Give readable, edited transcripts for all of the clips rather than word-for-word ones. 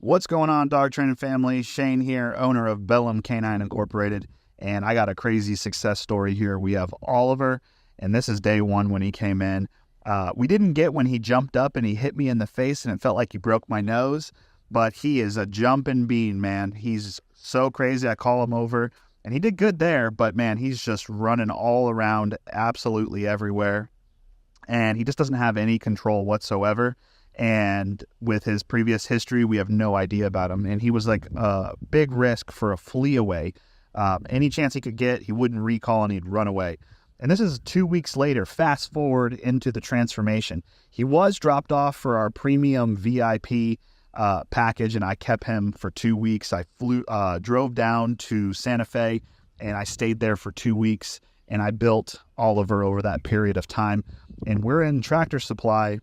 What's going on, dog training family? Shane here, owner of Bellum Canine Incorporated, and I got a crazy success story here. We have Oliver, and this is day one when he came in. We didn't get when he jumped up and he hit me in the face and it felt like he broke my nose, but he is a jumping bean, man. He's so crazy. I call him over, and he did good there, but man, he's just running all around absolutely everywhere, and he just doesn't have any control whatsoever. And with his previous history, we have no idea about him. And he was like a big risk for a flea away. Any chance he could get, he wouldn't recall and he'd run away. And this is 2 weeks later, fast forward into the transformation. He was dropped off for our premium VIP package, and I kept him for 2 weeks. I drove down to Santa Fe, and I stayed there for 2 weeks, and I built Oliver over that period of time. And we're in Tractor Supply.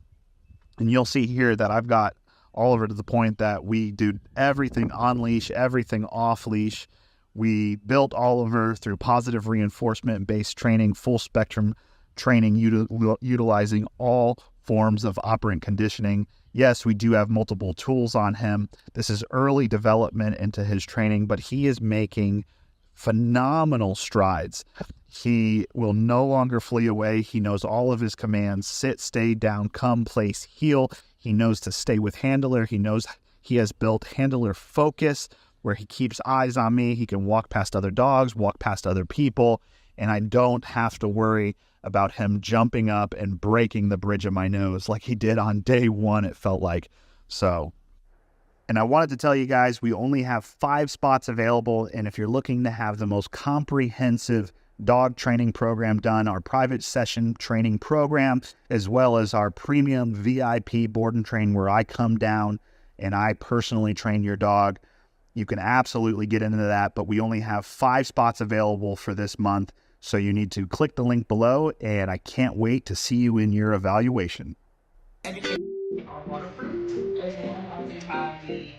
And you'll see here that I've got Oliver to the point that we do everything on leash, everything off leash. We built Oliver through positive reinforcement-based training, full spectrum training, utilizing all forms of operant conditioning. Yes, we do have multiple tools on him. This is early development into his training, but he is making phenomenal strides. He will no longer flee away. He knows all of his commands: sit, stay, down, come, place, heel. He knows to stay with handler. He knows he has built handler focus where he keeps eyes on me. He can walk past other dogs, walk past other people, and I don't have to worry about him jumping up and breaking the bridge of my nose like he did on day one, it felt like. And I wanted to tell you guys, we only have 5 spots available, and if you're looking to have the most comprehensive dog training program done, our private session training program, as well as our premium VIP board and train where I come down and I personally train your dog, you can absolutely get into that, but we only have 5 spots available for this month, so you need to click the link below, and I can't wait to see you in your evaluation. Are waterproof and have the